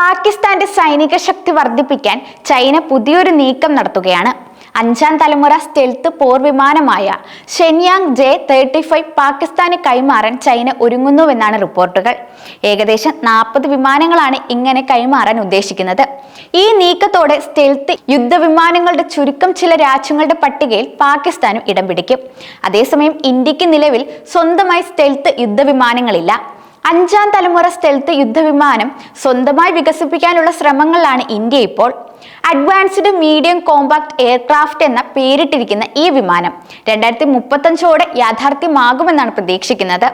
പാകിസ്ഥാന്റെ സൈനിക ശക്തി വർദ്ധിപ്പിക്കാൻ ചൈന പുതിയൊരു നീക്കം നടത്തുകയാണ്. 5ാം തലമുറ സ്റ്റെൽത്ത് പോർ വിമാനമായ ഷെൻയാങ് J-35 പാകിസ്ഥാന് കൈമാറാൻ ചൈന ഒരുങ്ങുന്നുവെന്നാണ് റിപ്പോർട്ടുകൾ. ഏകദേശം 40 വിമാനങ്ങളാണ് ഇങ്ങനെ കൈമാറാൻ ഉദ്ദേശിക്കുന്നത്. ഈ നീക്കത്തോടെ സ്റ്റെൽത്ത് യുദ്ധവിമാനങ്ങളുടെ ചുരുക്കം ചില രാജ്യങ്ങളുടെ പട്ടികയിൽ പാകിസ്ഥാനും ഇടം പിടിക്കും. അതേസമയം ഇന്ത്യക്ക് നിലവിൽ സ്വന്തമായി സ്റ്റെൽത്ത് യുദ്ധവിമാനങ്ങളില്ല. 5ാം തലമുറ സ്റ്റെൽത്ത് യുദ്ധവിമാനം സ്വന്തമായി വികസിപ്പിക്കാനുള്ള ശ്രമങ്ങളിലാണ് ഇന്ത്യ ഇപ്പോൾ. അഡ്വാൻസ്ഡ് മീഡിയം കോമ്പാക്ട് എയർക്രാഫ്റ്റ് എന്ന പേരിട്ടിരിക്കുന്ന ഈ വിമാനം 2035ഓടെ യാഥാർത്ഥ്യമാകുമെന്നാണ് പ്രതീക്ഷിക്കുന്നത്.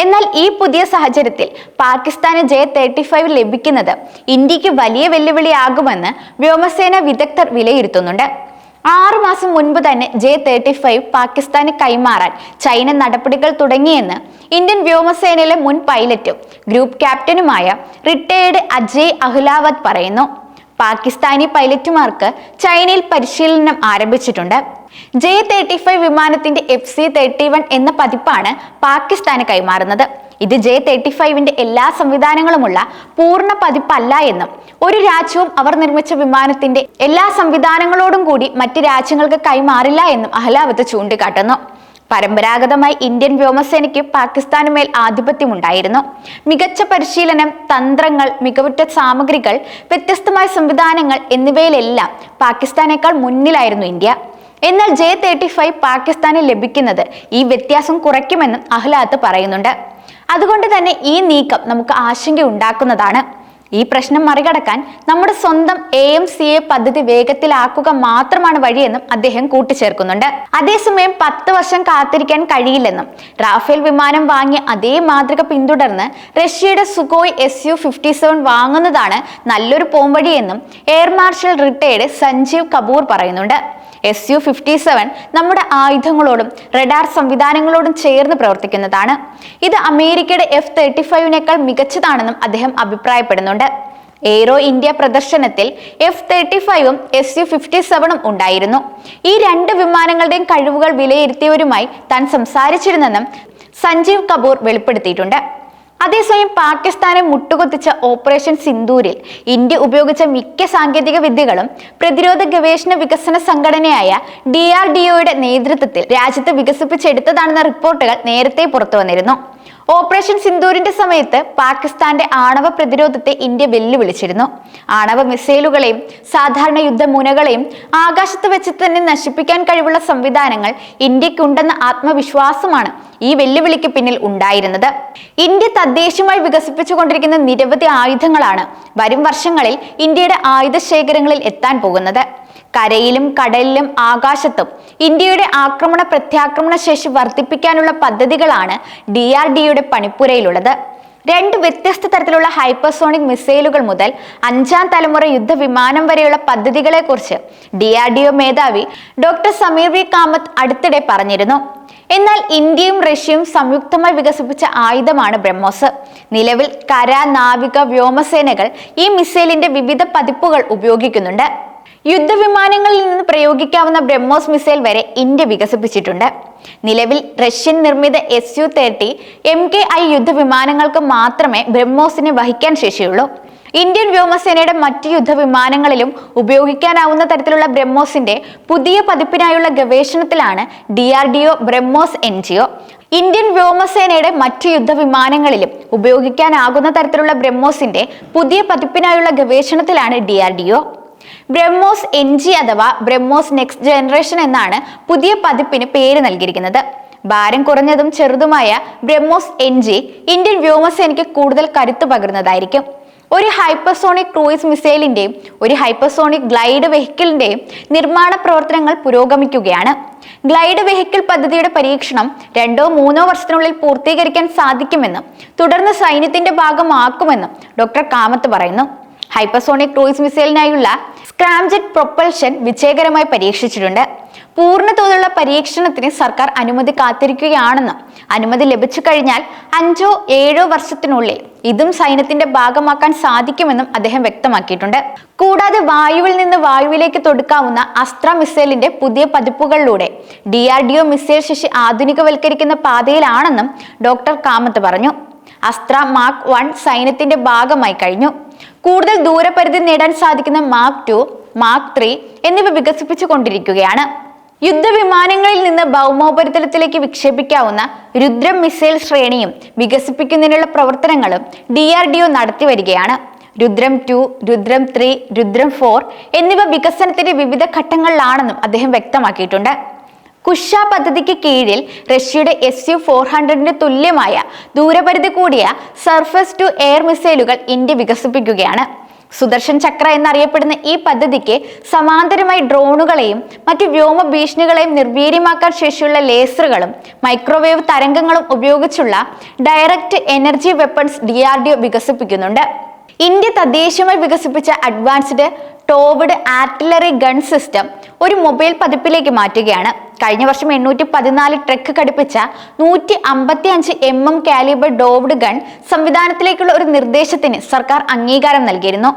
എന്നാൽ ഈ പുതിയ സാഹചര്യത്തിൽ പാകിസ്ഥാന് J-35 ലഭിക്കുന്നത് ഇന്ത്യക്ക് വലിയ വെല്ലുവിളിയാകുമെന്ന് വ്യോമസേന വിദഗ്ധർ വിലയിരുത്തുന്നുണ്ട്. 6 മാസം മുൻപ് തന്നെ J-35 പാകിസ്ഥാന് കൈമാറാൻ ചൈന നടപടികൾ തുടങ്ങിയെന്ന് ഇന്ത്യൻ വ്യോമസേനയിലെ മുൻ പൈലറ്റും ഗ്രൂപ്പ് ക്യാപ്റ്റനുമായ റിട്ടയേർഡ് അജയ് അഹ്ലാവത് പറയുന്നു. പാകിസ്ഥാനി പൈലറ്റുമാർക്ക് ചൈനയിൽ പരിശീലനം ആരംഭിച്ചിട്ടുണ്ട്. J-35 വിമാനത്തിന്റെ FC-31 എന്ന പതിപ്പാണ് പാകിസ്ഥാന് കൈമാറുന്നത്. ഇത് J-35ന്റെ എല്ലാ സംവിധാനങ്ങളുമുള്ള പൂർണ്ണ പതിപ്പല്ല എന്നും ഒരു രാജ്യവും അവർ നിർമ്മിച്ച വിമാനത്തിന്റെ എല്ലാ സംവിധാനങ്ങളോടും കൂടി മറ്റ് രാജ്യങ്ങൾക്ക് കൈമാറില്ല എന്നും അഹ്ലാവത്ത് ചൂണ്ടിക്കാട്ടുന്നു. പരമ്പരാഗതമായി ഇന്ത്യൻ വ്യോമസേനയ്ക്ക് പാകിസ്ഥാനുമേൽ ആധിപത്യമുണ്ടായിരുന്നു. മികച്ച പരിശീലനം, തന്ത്രങ്ങൾ, മികവുറ്റ സാമഗ്രികൾ, വ്യത്യസ്തമായ സംവിധാനങ്ങൾ എന്നിവയിലെല്ലാം പാകിസ്ഥാനേക്കാൾ മുന്നിലായിരുന്നു ഇന്ത്യ. എന്നാൽ J-35 പാകിസ്ഥാന് ലഭിക്കുന്നത് ഈ വ്യത്യാസം കുറയ്ക്കുമെന്നും അഹ്ലാവത്ത് പറയുന്നുണ്ട്. അതുകൊണ്ട് തന്നെ ഈ നീക്കം നമുക്ക് ആശങ്ക ഉണ്ടാക്കുന്നതാണ്. ഈ പ്രശ്നം മറികടക്കാൻ നമ്മുടെ സ്വന്തം AMCA പദ്ധതി വേഗത്തിലാക്കുക മാത്രമാണ് വഴിയെന്നും അദ്ദേഹം കൂട്ടിച്ചേർക്കുന്നുണ്ട്. അതേസമയം 10 വർഷം കാത്തിരിക്കാൻ കഴിയില്ലെന്നും റാഫേൽ വിമാനം വാങ്ങിയ അതേ മാതൃക പിന്തുടർന്ന് റഷ്യയുടെ സുഖോയ് Su-57 വാങ്ങുന്നതാണ് നല്ലൊരു പോംവഴിയെന്നും air marshal retired Sanjeev Kapoor പറയുന്നുണ്ട്. Su-57 നമ്മുടെ ആയുധങ്ങളോടും റഡാർ സംവിധാനങ്ങളോടും ചേർന്ന് പ്രവർത്തിക്കുന്നതാണ്. ഇത് അമേരിക്കയുടെ F-35നേക്കാൾ മികച്ചതാണെന്നും അദ്ദേഹം അഭിപ്രായപ്പെടുന്നുണ്ട്. എയ്റോ ഇന്ത്യ പ്രദർശനത്തിൽ F-35ഉം Su-57ഉം ഉണ്ടായിരുന്നു. ഈ 2 വിമാനങ്ങളുടെയും കഴിവുകൾ വിലയിരുത്തിയവരുമായി താൻ സംസാരിച്ചിരുന്നെന്നും സഞ്ജീവ് കപൂർ വെളിപ്പെടുത്തിയിട്ടുണ്ട്. അതേസമയം പാകിസ്ഥാനെ മുട്ടുകൊത്തിച്ച ഓപ്പറേഷൻ സിന്ദൂരിൽ ഇന്ത്യ ഉപയോഗിച്ച മിക്ക സാങ്കേതിക വിദ്യകളും പ്രതിരോധ ഗവേഷണ വികസന സംഘടനയായ DRDOയുടെ നേതൃത്വത്തിൽ രാജ്യത്ത് വികസിപ്പിച്ചെടുത്തതാണെന്ന റിപ്പോർട്ടുകൾ നേരത്തെ പുറത്തു വന്നിരുന്നു. ഓപ്പറേഷൻ സിന്ദൂരിന്റെ സമയത്ത് പാകിസ്ഥാന്റെ ആണവ പ്രതിരോധത്തെ ഇന്ത്യ വെല്ലുവിളിച്ചിരുന്നു. ആണവ മിസൈലുകളെയും സാധാരണ യുദ്ധമുനകളെയും ആകാശത്ത് വെച്ച് തന്നെ നശിപ്പിക്കാൻ കഴിവുള്ള സംവിധാനങ്ങൾ ഇന്ത്യക്കുണ്ടെന്ന ആത്മവിശ്വാസമാണ് ഈ വെല്ലുവിളിക്ക് പിന്നിൽ ഉണ്ടായിരുന്നത്. ഇന്ത്യ തദ്ദേശീയമായി വികസിപ്പിച്ചുകൊണ്ടിരിക്കുന്ന നിരവധി ആയുധങ്ങളാണ് വരും വർഷങ്ങളിൽ ഇന്ത്യയുടെ ആയുധ ശേഖരങ്ങളിൽ എത്താൻ പോകുന്നത്. കരയിലും കടലിലും ആകാശത്തും ഇന്ത്യയുടെ ആക്രമണ പ്രത്യാക്രമണ ശേഷി വർദ്ധിപ്പിക്കാനുള്ള പദ്ധതികളാണ് DRDOയുടെ പണിപ്പുരയിലുള്ളത്. 2 വ്യത്യസ്ത തരത്തിലുള്ള ഹൈപ്പർസോണിക് മിസൈലുകൾ മുതൽ 5ാം തലമുറ യുദ്ധവിമാനം വരെയുള്ള പദ്ധതികളെ കുറിച്ച് DRDO മേധാവി ഡോക്ടർ സമീർ V കാമത്ത് അടുത്തിടെ പറഞ്ഞിരുന്നു. എന്നാൽ ഇന്ത്യയും റഷ്യയും സംയുക്തമായി വികസിപ്പിച്ച ആയുധമാണ് ബ്രഹ്മോസ്. നിലവിൽ കര, നാവിക, വ്യോമസേനകൾ ഈ മിസൈലിന്റെ വിവിധ പതിപ്പുകൾ ഉപയോഗിക്കുന്നുണ്ട്. യുദ്ധവിമാനങ്ങളിൽ നിന്ന് പ്രയോഗിക്കാവുന്ന ബ്രഹ്മോസ് മിസൈൽ വരെ ഇന്ത്യ വികസിപ്പിച്ചിട്ടുണ്ട്. നിലവിൽ റഷ്യൻ നിർമ്മിത Su-30 MKI യുദ്ധവിമാനങ്ങൾക്ക് മാത്രമേ ബ്രഹ്മോസിനെ വഹിക്കാൻ ശേഷിയുള്ളൂ. ഇന്ത്യൻ വ്യോമസേനയുടെ മറ്റ് യുദ്ധവിമാനങ്ങളിലും ഉപയോഗിക്കാനാവുന്ന തരത്തിലുള്ള ബ്രഹ്മോസിന്റെ പുതിയ പതിപ്പിനായുള്ള ഗവേഷണത്തിലാണ് DRDO ബ്രഹ്മോസ് NGO. ഇന്ത്യൻ വ്യോമസേനയുടെ മറ്റു യുദ്ധവിമാനങ്ങളിലും ഉപയോഗിക്കാനാകുന്ന തരത്തിലുള്ള ബ്രഹ്മോസിന്റെ പുതിയ പതിപ്പിനായുള്ള ഗവേഷണത്തിലാണ് DRDO. ബ്രഹ്മോസ് NG അഥവാ ബ്രഹ്മോസ് നെക്സ്റ്റ് ജനറേഷൻ എന്നാണ് പുതിയ പതിപ്പിന് പേര് നൽകിയിരിക്കുന്നത്. ഭാരം കുറഞ്ഞതും ചെറുതുമായ ബ്രഹ്മോസ് NG ഇന്ത്യൻ വ്യോമസേനയ്ക്ക് കൂടുതൽ കരുത്ത് പകരുന്നതായിരിക്കും. ഒരു ഹൈപ്പർസോണിക് ക്രൂയിസ് മിസൈലിന്റെയും ഒരു ഹൈപ്പർസോണിക് ഗ്ലൈഡ് വെഹിക്കിളിന്റെയും നിർമ്മാണ പ്രവർത്തനങ്ങൾ പുരോഗമിക്കുകയാണ്. ഗ്ലൈഡ് വെഹിക്കിൾ പദ്ധതിയുടെ പരീക്ഷണം 2-3 വർഷത്തിനുള്ളിൽ പൂർത്തീകരിക്കാൻ സാധിക്കുമെന്നും തുടർന്ന് സൈന്യത്തിന്റെ ഭാഗമാക്കുമെന്നും ഡോക്ടർ കാമത്ത് പറയുന്നു. ഹൈപ്പർസോണിക് ക്രൂയിസ് മിസൈലിനായുള്ള സ്ക്രാംജെറ്റ് പ്രൊപ്പൽഷൻ വിജയകരമായി പരീക്ഷിച്ചിട്ടുണ്ട്. പൂർണ്ണതോതിലുള്ള പരീക്ഷണത്തിന് സർക്കാർ അനുമതി കാത്തിരിക്കുകയാണെന്നും അനുമതി ലഭിച്ചു കഴിഞ്ഞാൽ 5-7 വർഷത്തിനുള്ളിൽ ഇതും സൈന്യത്തിന്റെ ഭാഗമാക്കാൻ സാധിക്കുമെന്നും അദ്ദേഹം വ്യക്തമാക്കിയിട്ടുണ്ട്. കൂടാതെ വായുവിൽ നിന്ന് വായുവിലേക്ക് തൊടുക്കാവുന്ന അസ്ത്ര മിസൈലിന്റെ പുതിയ പതിപ്പുകളിലൂടെ DRDO മിസൈൽ ശേഷി ആധുനികവൽക്കരിക്കുന്ന പാതയിലാണെന്നും ഡോക്ടർ കാമത്ത് പറഞ്ഞു. അസ്ത്ര മാർക്ക് 1 സൈന്യത്തിന്റെ ഭാഗമായി കഴിഞ്ഞു. കൂടുതൽ ദൂരപരിധി നേടാൻ സാധിക്കുന്ന മാർക്ക് 2, മാർക്ക് 3 എന്നിവ വികസിപ്പിച്ചുകൊണ്ടിരിക്കുകയാണ്. യുദ്ധവിമാനങ്ങളിൽ നിന്ന് ഭൗമോപരിതലത്തിലേക്ക് വിക്ഷേപിക്കാവുന്ന രുദ്രം മിസൈൽ ശ്രേണിയും വികസിപ്പിക്കുന്നതിനുള്ള പ്രവർത്തനങ്ങളും DRDO നടത്തി വരികയാണ്. രുദ്രം 2, രുദ്രം 3, രുദ്രം 4 എന്നിവ വികസനത്തിന്റെ വിവിധ ഘട്ടങ്ങളിലാണെന്നും അദ്ദേഹം വ്യക്തമാക്കിയിട്ടുണ്ട്. കുഷ പദ്ധതിക്ക് കീഴിൽ റഷ്യയുടെ Su-400 തുല്യമായ ദൂരപരിധി കൂടിയ സർഫസ് ടു എയർ മിസൈലുകൾ ഇന്ത്യ വികസിപ്പിക്കുകയാണ്. സുദർശൻ ചക്ര എന്നറിയപ്പെടുന്ന ഈ പദ്ധതിക്ക് സമാന്തരമായി ഡ്രോണുകളെയും മറ്റു വ്യോമ ഭീഷണികളെയും നിർവീര്യമാക്കാൻ ശേഷിയുള്ള ലേസറുകളും മൈക്രോവേവ് തരംഗങ്ങളും ഉപയോഗിച്ചുള്ള ഡയറക്റ്റ് എനർജി വെപ്പൺസ് DRDO വികസിപ്പിക്കുന്നുണ്ട്. ഇന്ത്യ തദ്ദേശീയമായി വികസിപ്പിച്ച advanced towed artillery gun system ഒരു മൊബൈൽ പതിപ്പിലേക്ക് മാറ്റുകയാണ്. കഴിഞ്ഞ വർഷം 814 ട്രക്ക് ഘടിപ്പിച്ച 155 mm കാലിബർ ഡോവ്ഡ് ഗൺ സംവിധാനത്തിലേക്കുള്ള ഒരു നിർദ്ദേശത്തിന് സർക്കാർ അംഗീകാരം നൽകിയിരുന്നു.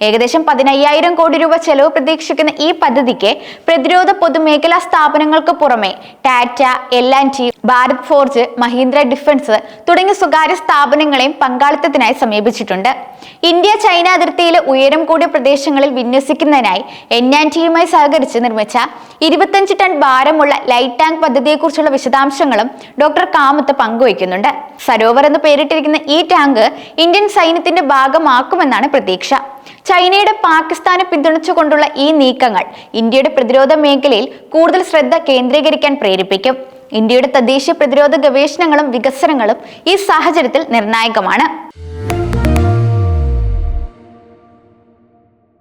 ഏകദേശം 15,000 കോടി രൂപ ചെലവ് പ്രതീക്ഷിക്കുന്ന ഈ പദ്ധതിക്ക് പ്രതിരോധ പൊതുമേഖലാ സ്ഥാപനങ്ങൾക്ക് പുറമെ Tata, L&T, Bharat forge, Mahindra defence തുടങ്ങിയ സ്വകാര്യ സ്ഥാപനങ്ങളെയും പങ്കാളിത്തത്തിനായി സമീപിച്ചിട്ടുണ്ട്. ഇന്ത്യ ചൈന അതിർത്തിയിലെ ഉയരം കൂടിയ പ്രദേശങ്ങളിൽ വിന്യസിക്കുന്നതിനായി N&Tയുമായി സഹകരിച്ച് നിർമ്മിച്ച 25 ടൺ ഭാരമുള്ള ലൈറ്റ് ടാങ്ക് പദ്ധതിയെക്കുറിച്ചുള്ള വിശദാംശങ്ങളും ഡോക്ടർ കാമത്ത് പങ്കുവയ്ക്കുന്നുണ്ട്. സരോവർ എന്ന് പേരിട്ടിരിക്കുന്ന ഈ ടാങ്ക് ഇന്ത്യൻ സൈന്യത്തിന്റെ ഭാഗമാക്കുമെന്നാണ് പ്രതീക്ഷ. ചൈനയുടെ പാകിസ്ഥാനെ പിന്തുണച്ചുകൊണ്ടുള്ള ഈ നീക്കങ്ങൾ ഇന്ത്യയുടെ പ്രതിരോധ മേഖലയിൽ കൂടുതൽ ശ്രദ്ധ കേന്ദ്രീകരിക്കാൻ പ്രേരിപ്പിക്കും. ഇന്ത്യയുടെ തദ്ദേശീയ പ്രതിരോധ ഗവേഷണങ്ങളും വികസനങ്ങളും ഈ സാഹചര്യത്തിൽ നിർണായകമാണ്.